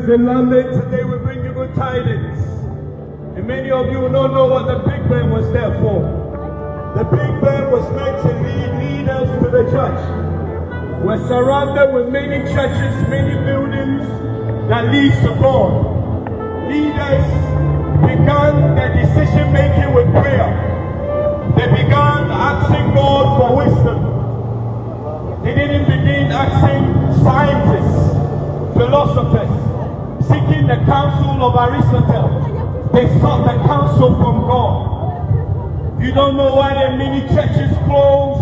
friends in London, today we bring you good tidings. And many of you don't know what the Big Ben was there for. The Big Ben was meant to lead leaders to the church. We're surrounded with many churches, many buildings that leads to God. Leaders began their decision making with prayer. They began asking God for wisdom. They didn't begin asking scientists, philosophers, seeking the counsel of Aristotle. They sought the counsel from God. You don't know why there are many churches close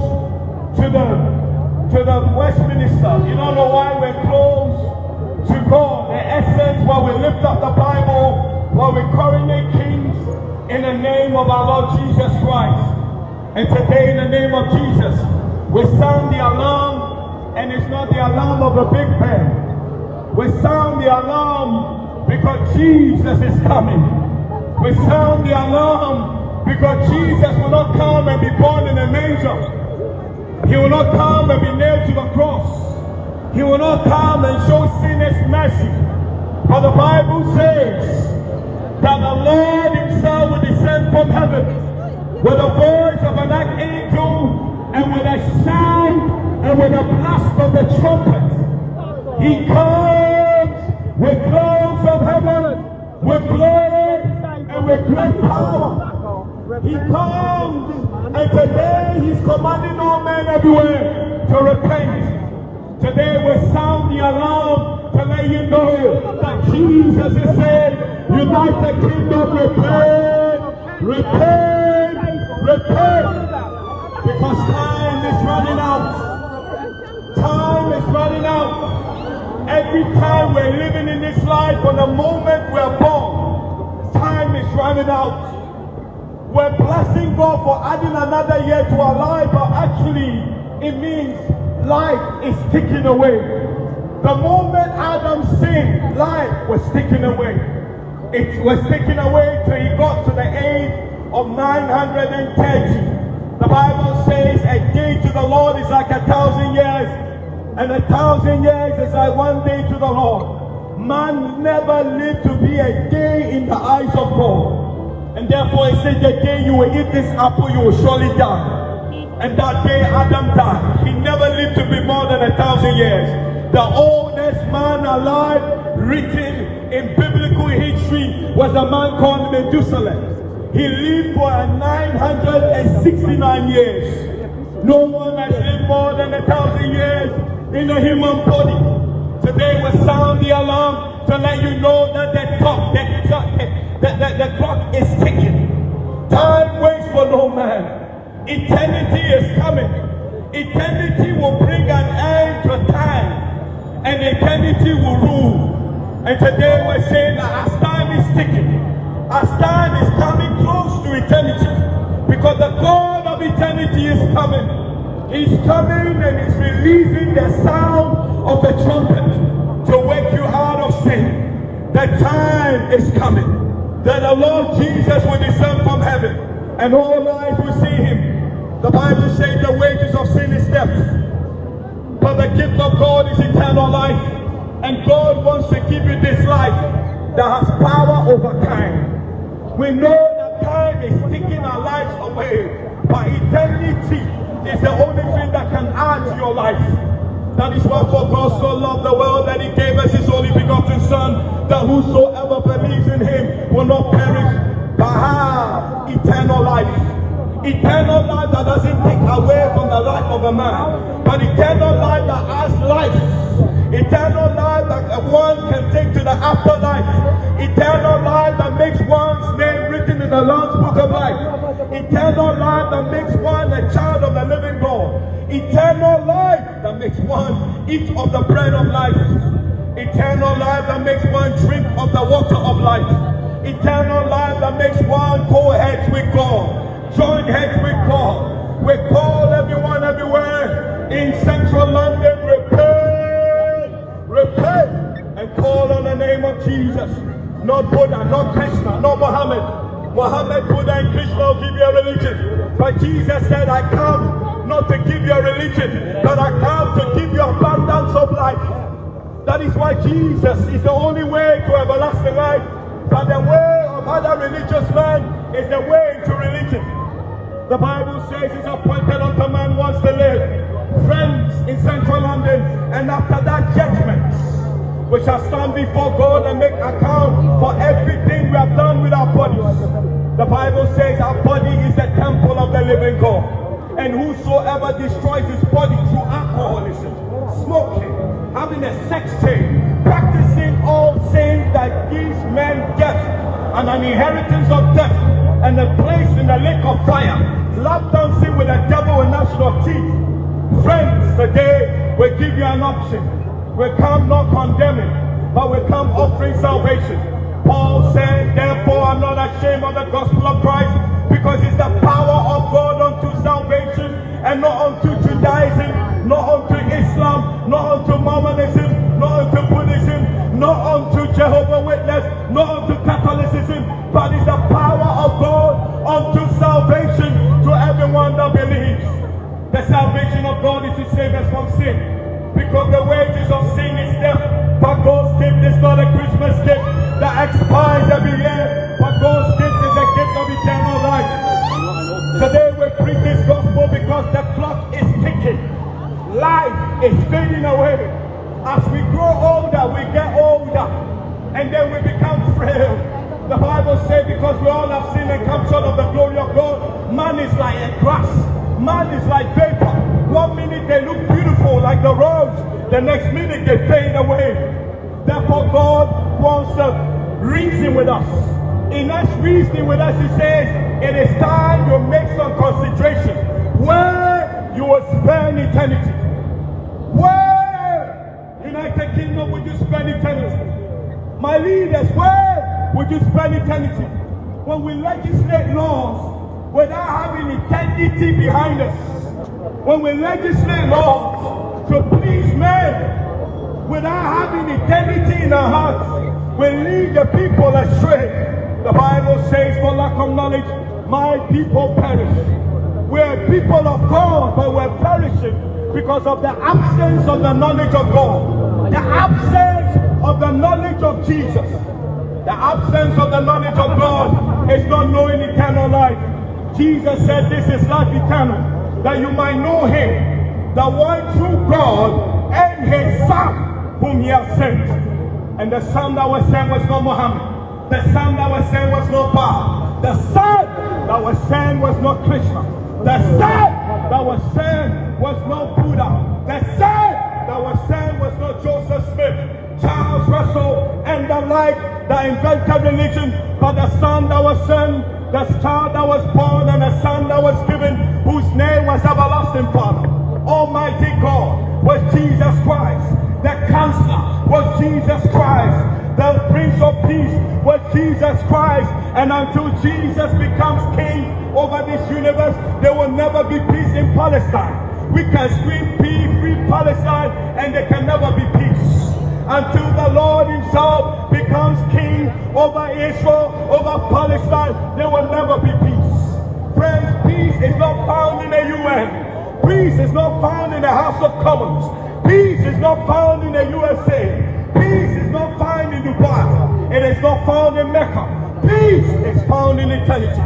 to the Westminster. You don't know why we're close to God. The essence, while we lift up the Bible, while we coronate kings in the name of our Lord Jesus Christ. And today, in the name of Jesus, we sound the alarm, and it's not the alarm of the Big Ben. We sound the alarm because Jesus is coming. We sound the alarm because Jesus will not come and be born in a manger. He will not come and be nailed to the cross. He will not come and show sinners mercy. But the Bible says that the Lord himself will descend from heaven with the voice of an archangel and with a sound and with a blast of the trumpet. He comes with clouds of heaven, with glory and with great power. He comes, and today he's commanding all men everywhere to repent. Today we sound the alarm to let you know that Jesus is saying, United Kingdom, repent, repent, repent. Because time is running out. Time is running out. Every time we're living in this life, from the moment we're born, time is running out. We're blessing God for adding another year to our life, but actually it means life is ticking away. The moment Adam sinned, life was ticking away. It was ticking away till he got to the age of 930. The Bible says a day to the Lord is like 1,000 years. And 1,000 years is like one day to the Lord. Man never lived to be a day in the eyes of God. And therefore he said, the day you will eat this apple, you will surely die. And that day Adam died. He never lived to be more than 1,000 years. The oldest man alive, written in biblical history, was a man called Methuselah. He lived for 969 years. No one has lived more than 1,000 years in a human body. Today we sound the alarm to let you know that the clock is ticking. Time waits for no man. Eternity is coming. Eternity will bring an end to time, and eternity will rule. And today we're saying that as time is ticking, as time is coming close to eternity, because the God of eternity is coming. He's coming and he's releasing the sound of the trumpet to wake you out of sin. The time is coming that the Lord Jesus will descend from heaven and all eyes will see him. The Bible says the wages of sin is death, but the gift of God is eternal life. And God wants to give you this life that has power over time. We know that time is taking our lives away, but eternity is the only thing that can add to your life. That is why for God so loved the world that he gave us his only begotten Son, that whosoever believes in him will not perish but have eternal life. Eternal life that doesn't take away from the life of a man, but eternal life that has life. Eternal life that one can take to the afterlife. Eternal life that makes one's name written in the Lamb's Book of Life. Eternal life that makes one a child of the living God. Eternal life that makes one eat of the bread of life. Eternal life that makes one drink of the water of life. Eternal life that makes one go heads with God, join heads with God. We call everyone everywhere in central London, repent and call on the name of Jesus. Not Buddha, not Krishna, not Muhammad. Muhammad, Buddha and Krishna will give you a religion. But Jesus said, I come not to give you a religion, but I come to give you abundance of life. That is why Jesus is the only way to everlasting life. But the way of other religious men is the way to religion. The Bible says it's appointed unto man once to live. Friends in central London, and after that judgment, we shall stand before God and make account for everything we have done with our bodies. The Bible says our body is the temple of the living God. And whosoever destroys his body through alcoholism, smoking, having a sex change, practicing all sins that gives men death and an inheritance of death and a place in the lake of fire, love dancing with the devil and gnashing of teeth. Friends, today we give you an option. We come not condemning, but we come offering salvation. Paul said, therefore I'm not ashamed of the gospel of Christ, because it's the power of God unto salvation, and not unto Judaism, not unto Islam, not unto Mormonism, not unto Buddhism, not unto Jehovah's Witness, not unto Catholicism, but it's the power of God unto salvation to everyone that believes. The salvation of God is to save us from sin, because the wages of sin is death. But God's gift is not a Christmas gift that expires every year, but God's gift is a gift of eternal life. Today we preach this gospel because the clock is ticking. Life is fading away. As we grow older, we get older, and then we become frail. The Bible says because we all have sinned and come short of the glory of God, man is like a grass. Man is like vapor. 1 minute they look beautiful like the rose, the next minute they fade away. Therefore God wants to reason with us. In us reasoning with us, he says, it is time you make some concentration where you will spend eternity. Where, United Kingdom, would you spend eternity? My leaders, where would you spend eternity? When we legislate laws without having eternity behind us, when we legislate laws to please men without having eternity in our hearts, we lead the people astray. The Bible says, for lack of knowledge, my people perish. We're people of God, but we're perishing because of the absence of the knowledge of God, the absence of the knowledge of Jesus. The absence of the knowledge of God is not knowing eternal life. Jesus said, this is life eternal, that you might know him, the one true God, and his Son, whom he has sent. And the Son that was sent was not Muhammad. The Son that was sent was not Baal. The Son that was sent was not Krishna. The Son that was sent was not Buddha. The Son that was sent was not Joseph Smith, Charles Russell, and the like that invented religion, but the Son that was sent, the child that was born, and the Son that was given, whose name was Everlasting Father. Almighty God was Jesus Christ. The Counselor was Jesus Christ. The Prince of Peace was Jesus Christ. And until Jesus becomes king over this universe, there will never be peace in Palestine. We can scream peace, free Palestine, and there can never be peace. Until the Lord himself becomes king over Israel, over Palestine, there will never be peace. Friends, peace is not found in the UN. Peace is not found in the House of Commons. Peace is not found in the USA. Peace is not found in Dubai. It is not found in Mecca. Peace is found in eternity.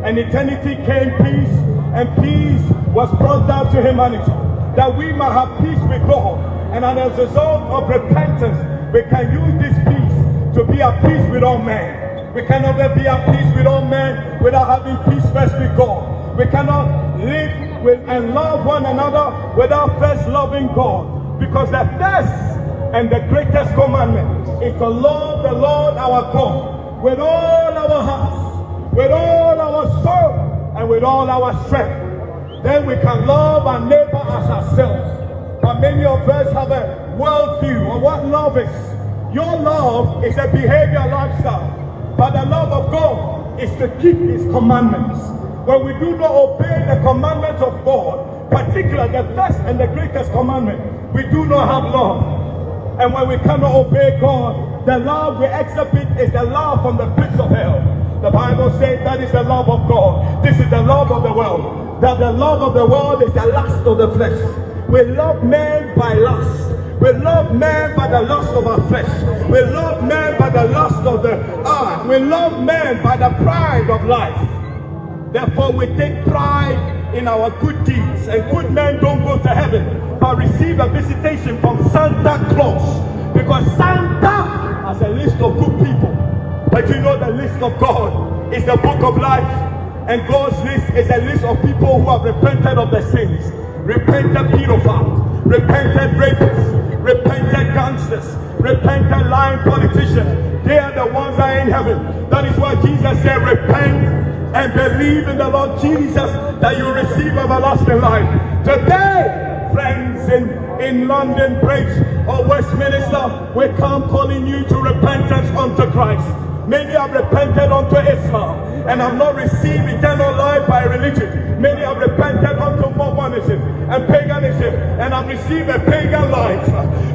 And eternity came peace, and peace was brought down to humanity, that we might have peace with God. And as a result of repentance, we can use this peace to be at peace with all men. We cannot be at peace with all men without having peace first with God. We cannot live with and love one another without first loving God. Because the first and the greatest commandment is to love the Lord our God with all our hearts, with all our soul, and with all our strength. Then we can love our neighbor as ourselves. But many of us have a worldview of what love is. Your love is a behavior lifestyle. But the love of God is to keep his commandments. When we do not obey the commandments of God, particularly the first and the greatest commandment, we do not have love. And when we cannot obey God, the love we exhibit is the love from the pits of hell. The Bible says that is the love of God. This is the love of the world. That the love of the world is the lust of the flesh. We love men by lust. We love man by the lust of our flesh. We love man by the lust of the eye. We love man by the pride of life. Therefore, we take pride in our good deeds. And good men don't go to heaven, but receive a visitation from Santa Claus. Because Santa has a list of good people. But you know the list of God is the book of life. And God's list is a list of people who have repented of their sins. Repented pedophiles, repented rapists, repented gangsters, repented lying politicians. They are the ones that are in heaven. That is why Jesus said, repent and believe in the Lord Jesus, that you receive everlasting life. Today, friends in London Bridge or Westminster, we come calling you to repentance unto Christ. Many have repented unto Islam and have not received eternal life by religion. Many have repented unto Mormonism and paganism and have received a pagan life.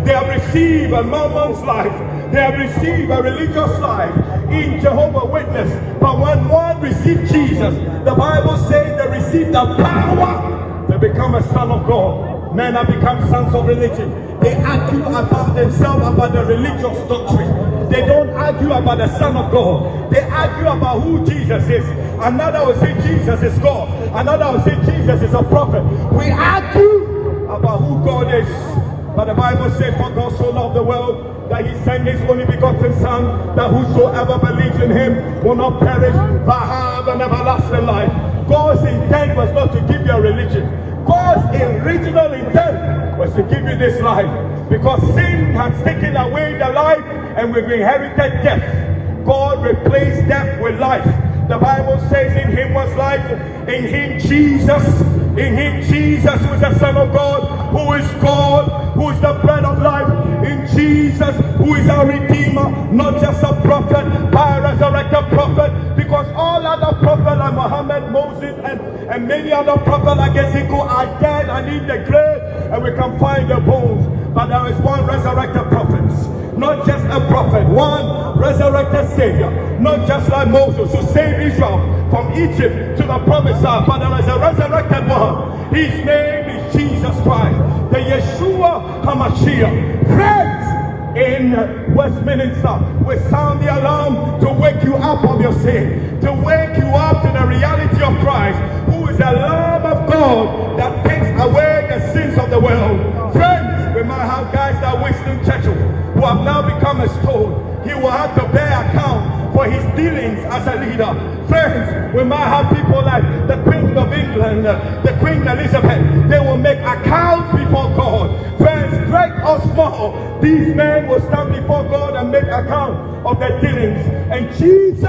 They have received a Mormon's life. They have received a religious life in Jehovah's Witness. But when one received Jesus, the Bible says they received the power to become a son of God. Men have become sons of religion. They argue about themselves, about the religious doctrine. They don't argue about the Son of God. They argue about who Jesus is. Another will say Jesus is God. Another will say Jesus is a prophet. We argue about who God is. But the Bible says, for God so loved the world that he sent his only begotten Son, that whosoever believes in him will not perish but have an everlasting life. God's intent was not to give you a religion. God's original intent was to give you this life. Because sin has taken away the life and we've inherited death. God replaced death with life. The Bible says in him was life, in him Jesus, who is the Son of God, who is the bread of life, in Jesus, who is our Redeemer, not just a prophet, but a resurrected prophet, because all other prophets like Muhammad, Moses, and many other prophets like Ezekiel are dead and in the grave, and we can find their bones. But there is one resurrected prophet, not just a prophet, one resurrected Savior, not just like Moses who saved Israel from Egypt to the promised land, but there is a resurrected one. His name is Jesus Christ, the Yeshua HaMashiach. Friends, in Westminster, we sound the alarm to wake you up of your sin, to wake you up to the reality of Christ, who is the Lamb of God that takes away the sins of the world. Friends, we might have guys like Winston Churchill who have now become a stone. He will have to bear account for his dealings as a leader. Friends, we might have people like the Queen of England, the Queen Elizabeth. They will make accounts before God. Friends, great or small, these men will stand before God and make account of their dealings. And Jesus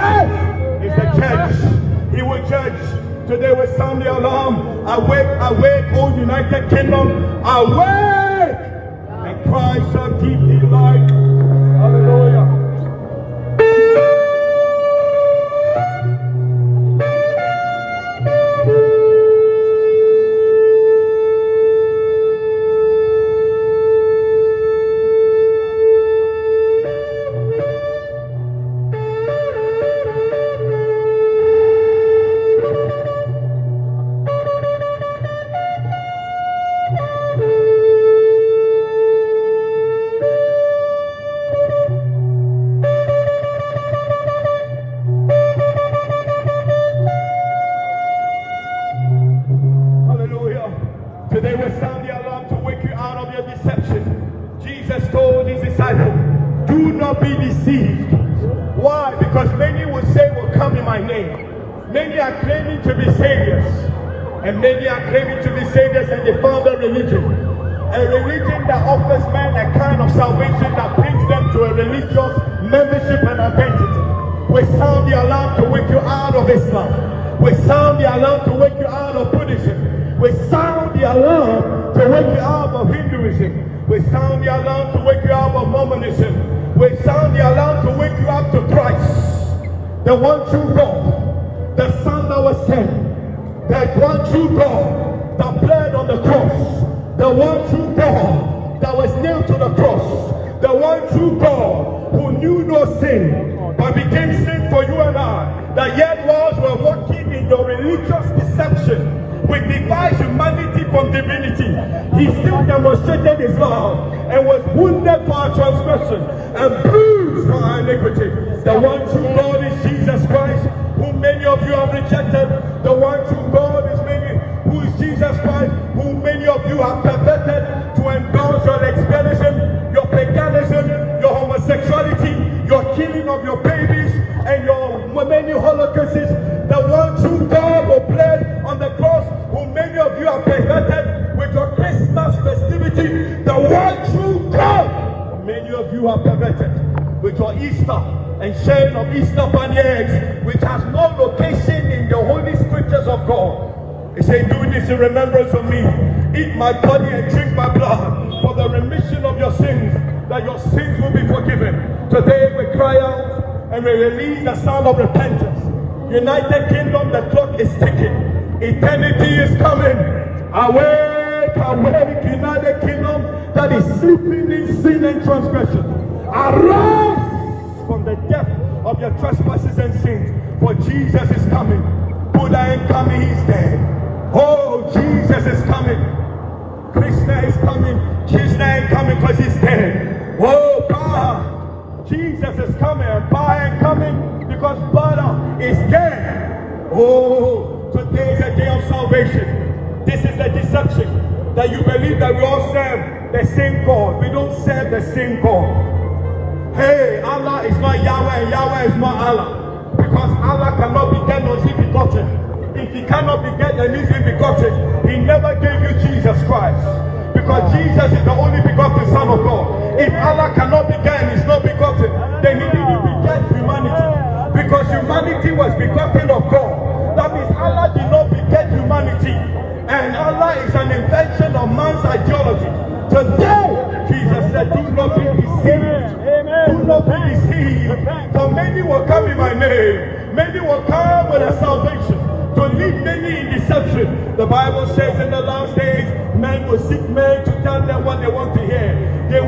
is the judge. He will judge. Today we sound the alarm. Awake, awake, O United Kingdom. Awake! And Christ shall give thee light. Hallelujah. Today we sound the alarm to wake you out of your deception. Jesus told his disciples, do not be deceived. Why? Because many will say, will come in my name. Many are claiming to be saviors. And many are claiming to be saviors and they found a religion. A religion that offers men a kind of salvation that brings them to a religious membership and identity. We sound the alarm to wake you out of Islam. We sound the alarm to wake you out of Buddhism. We sound the alarm to wake you out of Hinduism. We sound the alarm to wake you out of Mormonism. We sound the alarm to wake you up to Christ, the one true God, the Son that was sent, the one true God that bled on the cross, the one true God that was nailed to the cross, the one true God who knew no sin, but became sin for you and I, that yet whilst we're walking in your religious deception, we divide humanity from divinity. He still demonstrated his love and was wounded for our transgression and bruised for our iniquity. The one true God is Jesus Christ, whom many of you have rejected. The one true God is who is Jesus Christ, whom many of you have perverted to endorse your extremism, your paganism, your homosexuality, your killing of your babies, and your many holocausts. The one true God who bled on the cross, whom many of you have perverted with your Christmas festivity. The one true God, whom many of you have perverted with your Easter and sharing of Easter bunny eggs, which has no location in the holy scriptures of God. He said, do this in remembrance of me. Eat my body and drink my blood for the remission of your sins, that your sins will be forgiven. Today we cry out and we release the sound of repentance. United Kingdom, the clock is ticking. Eternity is coming. Awake, awake, United Kingdom that is sleeping in sin and transgression. Arise from the depth of your trespasses and sins, for Jesus is coming. Buddha ain't coming, he's dead. Oh, Jesus is coming. Krishna is coming. Krishna ain't coming because he's dead. Oh, Baha, Jesus is coming. And Baha ain't coming because Baha is dead. Oh, today is a day of salvation. This is the deception that you believe that we all serve the same God. We don't serve the same God. Hey, Allah is not Yahweh and Yahweh is not Allah. Because Allah cannot be dead nor is he begotten. If he cannot be dead, then he's begotten. He never gave you Jesus Christ. Because Jesus is the only begotten Son of God. If Allah cannot be dead and he's not begotten, then he didn't beget humanity. Because humanity was begotten of God. That means Allah did not beget humanity. And Allah is an invention of man's ideology. Today, Jesus said, do not be deceived. Do not be deceived. For many will come in my name. Many will come with a salvation, to lead many in deception. The Bible says in the last days, men will seek men to tell them what they want to hear. They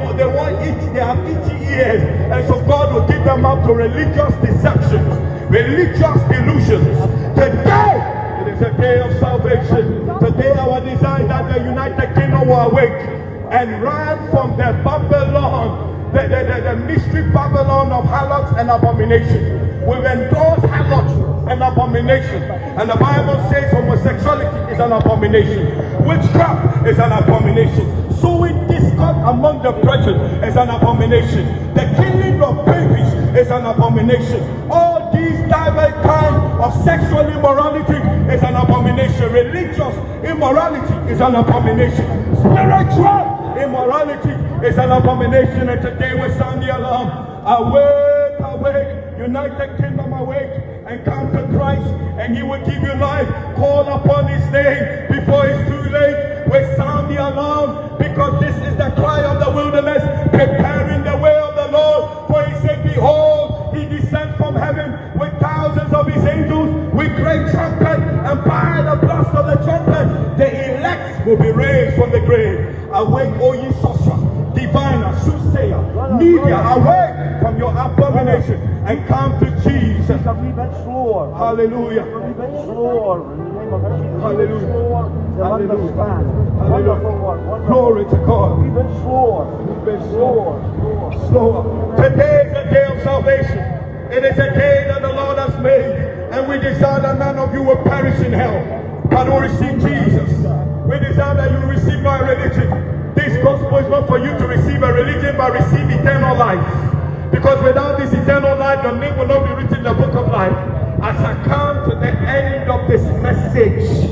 have itchy ears, and so God will give them up to religious deceptions, religious delusions. Today, it is a day of salvation. Today, our desire is that the United Kingdom will awake and run from the Babylon, the mystery Babylon of harlots and abomination. We endorse harlotry and abomination. And the Bible says homosexuality is an abomination. Witchcraft is an abomination. Sowing discord among the brethren is an abomination. The killing of babies is an abomination. All these diverse kinds of sexual immorality is an abomination. Religious immorality is an abomination. Spiritual immorality is an abomination. And today we sound the alarm. Awake, awake. United Kingdom, awake and come to Christ, and he will give you life. Call upon his name before it's too late. We sound the alarm, because this is the cry of the wilderness, preparing the way of the Lord. For he said, behold, he descends from heaven with thousands of his angels, with great trumpet, and by the blast of the trumpet, the elect will be raised from the grave. Awake, O ye sorcerer, diviner, soothsayer, media, awake from your abomination and come to Jesus. Hallelujah. Hallelujah. Hallelujah. Hallelujah. Glory to God. Slower. Today is a day of salvation. It is a day that the Lord has made, and we desire that none of you will perish in hell, but will receive Jesus. We desire that you will receive no religion. This gospel is not for you to receive a religion, but receive eternal life. Because without this eternal life, your name will not be written in the book of life. As I come to the end of this message,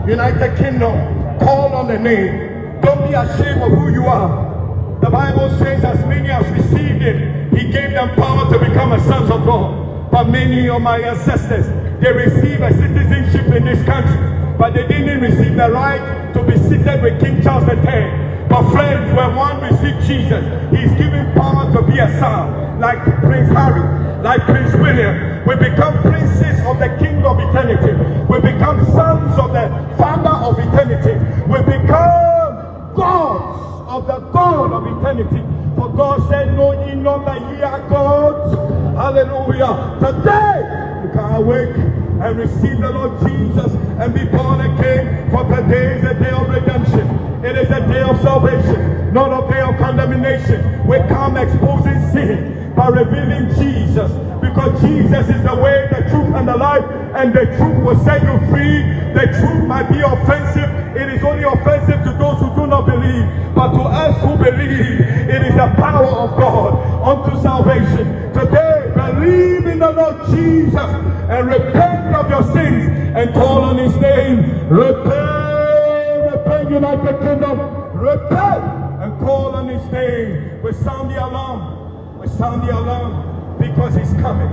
United Kingdom, call on the name. Don't be ashamed of who you are. The Bible says, as many as received him, he gave them power to become a sons of God. But many of my ancestors, they received a citizenship in this country, but they didn't receive the right to be seated with King Charles X. But friends, when one receives Jesus, he's given power to be a son, like Prince Harry, like Prince William. We become princes of the King of eternity. We become sons of the Father of eternity. We become gods of the God of eternity. For God said, know ye not not the year gods. Hallelujah. Today, you can awake and receive the Lord Jesus and be born again, for today is a day of redemption. It is a day of salvation, not a day of condemnation. We come exposing sin by revealing Jesus, because Jesus is the way, the truth, and the life, and the truth will set you free. The truth might be offensive. It is only offensive to those who do not believe, but to us who believe, it is the power of God unto salvation. Today, believe in the Lord Jesus and repent of your sins and call on his name. Repent, United Kingdom. Repent and call on his name. We sound the alarm. We sound the alarm, because he's coming.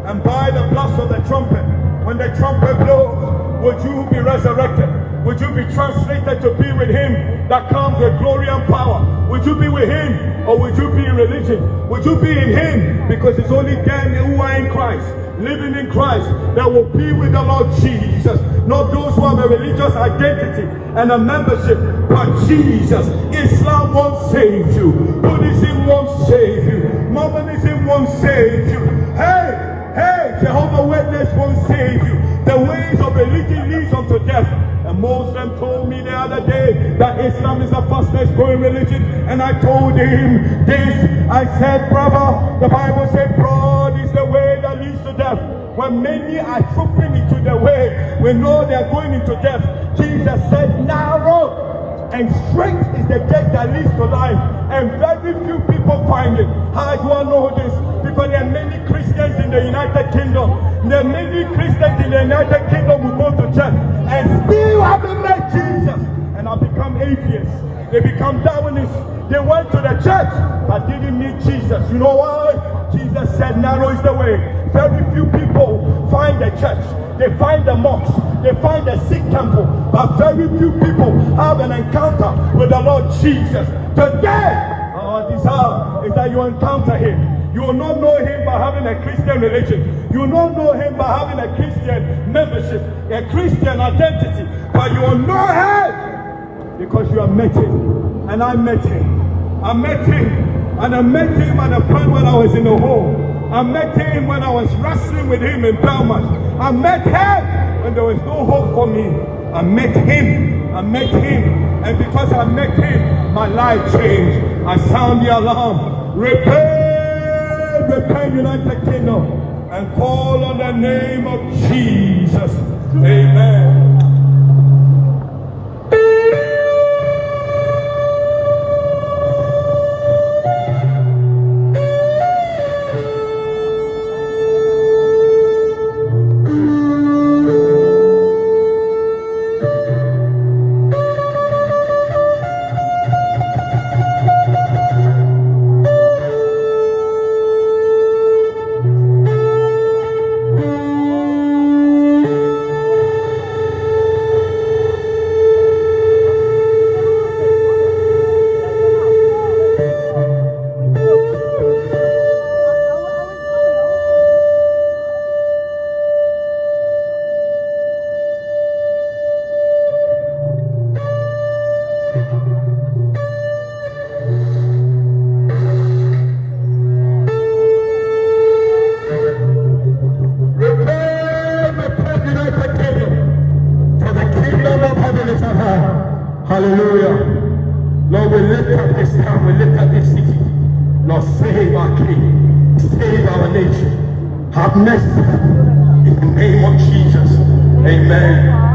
And by the blast of the trumpet, when the trumpet blows, would you be resurrected? Would you be translated to be with him that comes with glory and power? Would you be with him, or would you be in religion? Would you be in him? Because it's only them who are in Christ, living in Christ, that will be with the Lord Jesus. Not those who have a religious identity and a membership, but Jesus. Islam won't save you. Buddhism won't save you. Mormonism won't save you. Hey, Jehovah's Witness won't save you. The ways of religion leads unto death. A Muslim told me the other day that Islam is the fastest growing religion, and I told him this. I said, brother, the Bible said broad is the way that leads to death. When many are trooping into the way, we know they are going into death. Jesus said, narrow and straight is the gate that leads to life, and very few people find it. How do I know this? Because there are many Christians in the United Kingdom. There are many Christians in the United Kingdom who go to church and still haven't met Jesus, and have become atheists. They become Darwinists. They went to the church but didn't meet Jesus. You know why? Jesus said narrow is the way. Very few people find the church. They find the mosque. They find the Sikh temple. But very few people have an encounter with the Lord Jesus. Today, our desire is that you encounter him. You will not know him by having a Christian religion. You will not know him by having a Christian membership, a Christian identity. But you will know him because you have met him. And I met him. I met him. And I met him at a point when I was in the home. I met him when I was wrestling with him in Belmont. I met him when there was no hope for me. I met him. I met him. And because I met him, my life changed. I sound the alarm. Repent, United Kingdom, and call on the name of Jesus. Amen. Hallelujah. Lord, we lift up this town, we lift up this city. Lord, save our king, save our nation. Have mercy in the name of Jesus. Amen.